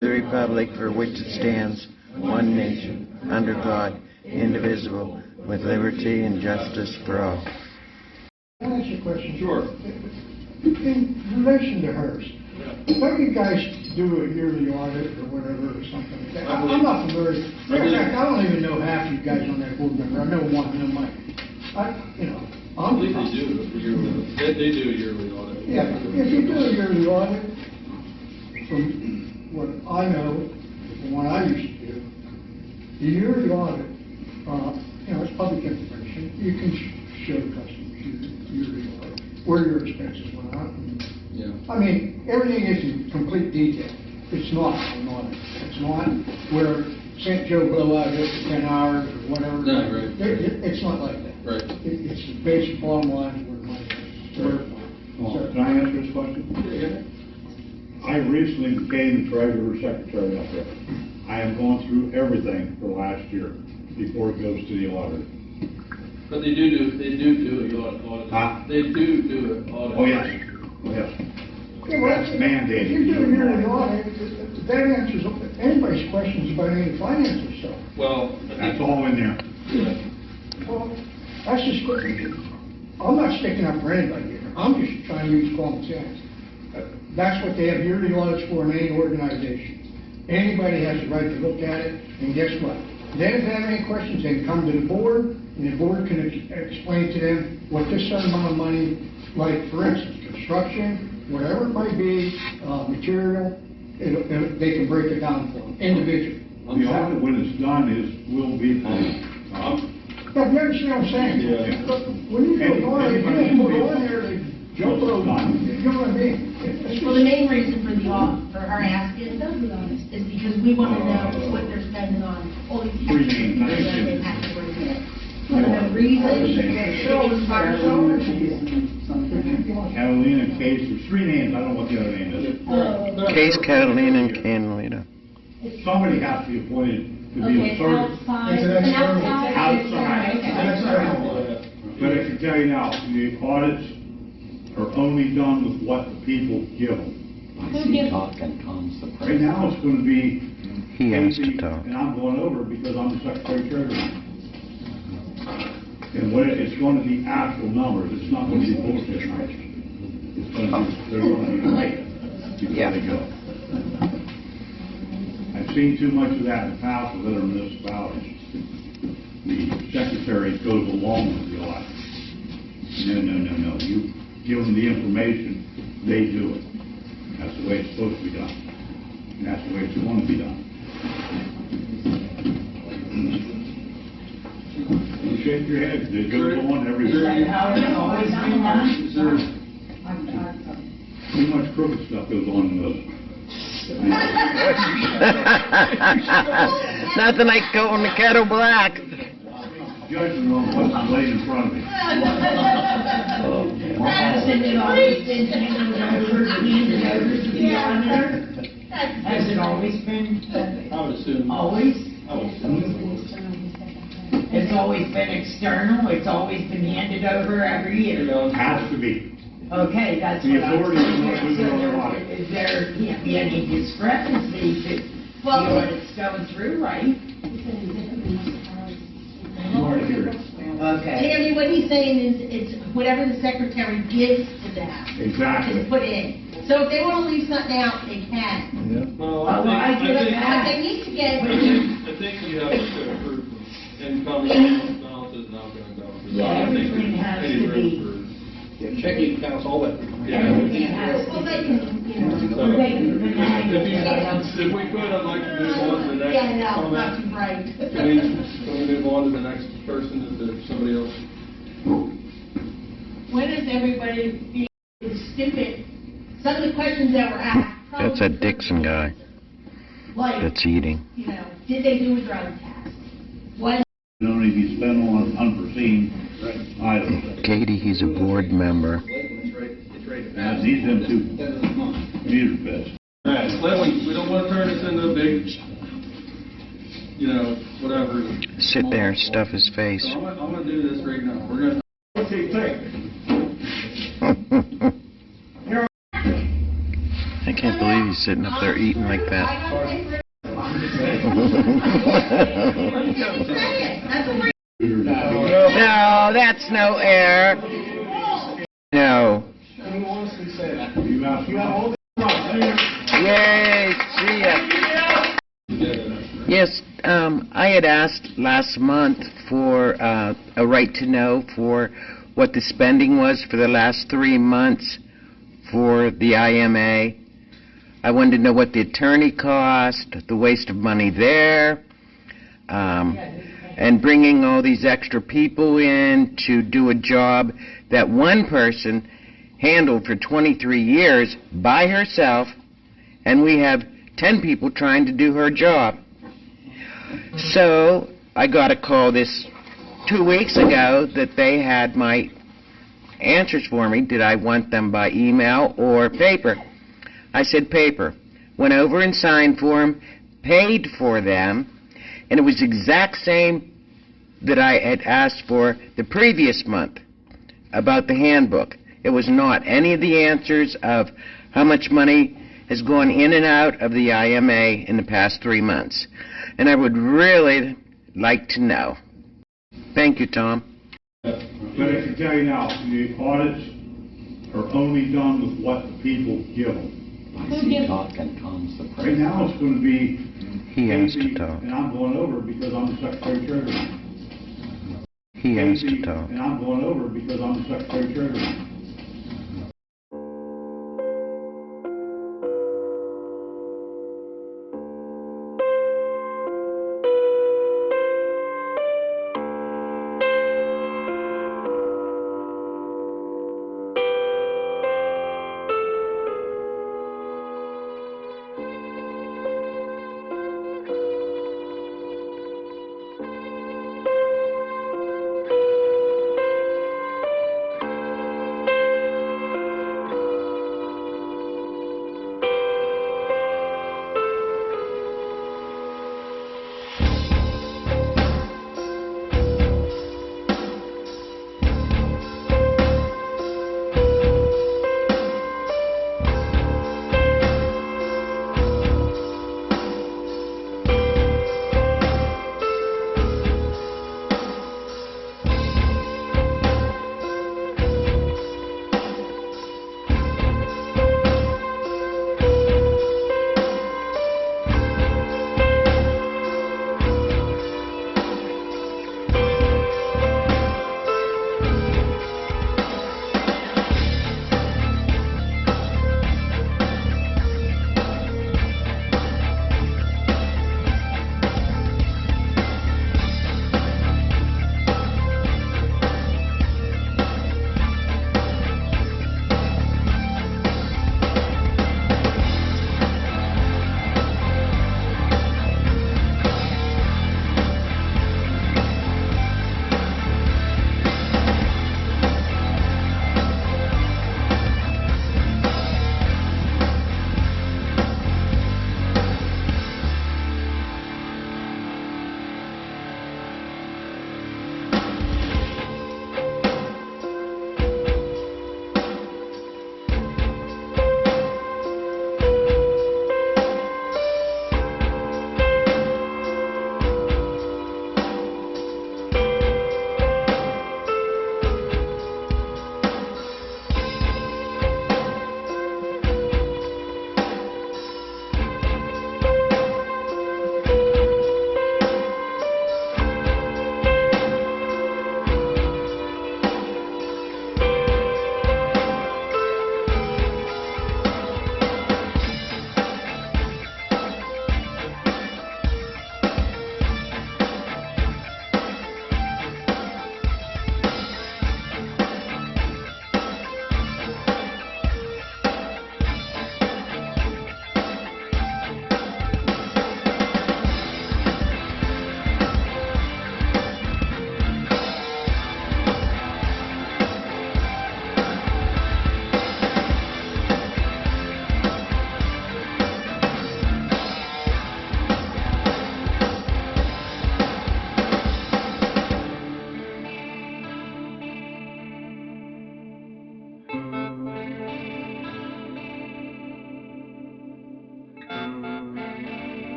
the republic for which it stands, one nation, under God, indivisible, with liberty and justice for all. Can I ask you a question? Sure. In relation to hers, don't you guys do a yearly audit or whatever or something like that? I'm not familiar. In fact, I don't even know half you guys on that board member. I know one, I know Mike. I believe they do a yearly. They do a yearly audit. Yeah, if you do a yearly audit, from what I know, from what I used to do, the yearly audit, it's public information. You can show customers your yearly audit, where your expenses went up. Yeah. I mean, everything is in complete detail. It's not an audit. It's not where St. Joe blow out here for 10 hours or whatever. No, right. It's not like that. Right. It's the basic bottom line where the money is. Well, can I answer this question? Yeah. I recently became the treasurer secretary up there. I have gone through everything for last year before it goes to the auditor. But they do a audit. Huh? They do an audit. Oh, yes. Oh, yes. Yeah, well, That's mandated. If you do a yearly audit, that answers anybody's questions about any finances stuff. Well, That's all in there. Yeah. Well, that's just good. I'm not sticking up for anybody here. I'm just trying to use common sense. That's what they have yearly audits for in any organization. Anybody has the right to look at it, and guess what? Then if they have any questions, they can come to the board, and the board can explain to them what this certain amount of money, like for instance, construction, whatever it might be, material, they can break it down for them, individually. The audit, when it's done, will be paid. Yeah, you understand what I'm saying? Yeah. But when you do an audit, you don't put on there to jump over, you know what I mean? Well, the main reason for for her asking is because we want to know what they're spending on all these extra things that they have to bring in. The reason, Catalina Case, there's three names, I don't know what the other name is. Case Catalina and Canalita. Somebody has to be appointed to be a service. Outside. But I can tell you now, the audits are only done with what the people give them. Right now, it's going to be He has to Casey, talk. and I'm going over because I'm the secretary treasurer. And it's going to be actual numbers, it's not going to be bullshit numbers. It's going to be, they're going to be right before they go. I've seen too much of that in the past with other municipalities. The secretary goes along with the audit. No. You give them the information, they do it. That's the way it's supposed to be done. And that's the way it's going to be done. You shake your head, it goes on everywhere. How it's always been done? Too much crooked stuff goes on in those. Nothing like going the kettle black. Judgment on what's laid in front of me. Hasn't it always been handed over to the auditor? Has it always been? I would assume. Always? I would assume. It's always been external, it's always been handed over every year? Has to be. Okay, that's The what I'm authority is saying. not moving So on the audit. there can't be any discrepancy if the audit's going through, right? You are here. Okay. Tammy, what he's saying is, it's whatever the secretary gives to them. Exactly. Is put in. So if they want to leave something out, they can. Well, I give it But back. they need to get, I think you have to approve them. And Commonwealth balances and outgoing balances. Yeah, everything has to be. Checking accounts, all that. Everything has well, to they be. can, So, They can finagle. if we could, I'd like to move on to the next yeah, no, comment. not too bright. Can we move on to the next person, if there's somebody else? When is everybody being stupid? Some of the questions that were asked. That's that Dixon guy Like, that's eating. did they do a drug test? What? Can only be spent on unforeseen items. Katie, he's a board member. As these them two meter beds. All right, we don't want to turn this into a big, whatever. Sit there and stuff his face. So I'm going to do this right now. We're going to. I can't believe he's sitting up there eating like that. No, that's no air. No. Yay, see ya. Yes, I had asked last month for a right to know for what the spending was for the last 3 months for the IMA. I wanted to know what the attorney cost, the waste of money there, and bringing all these extra people in to do a job that one person handled for 23 years by herself, and we have 10 people trying to do her job. So I got a call this 2 weeks ago that they had my answers for me. Did I want them by email or paper? I said paper. Went over and signed for them, paid for them, and it was the exact same that I had asked for the previous month about the handbook. It was not any of the answers of how much money has gone in and out of the IMA in the past 3 months. And I would really like to know. Thank you, Tom. But I can tell you now, the audits are only done with what the people give them. Right now, it's going to be He asked Casey, to talk. and I'm going over because I'm the Secretary Treasurer. He asked Casey, to talk. and I'm going over because I'm the Secretary Treasurer.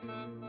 Bye.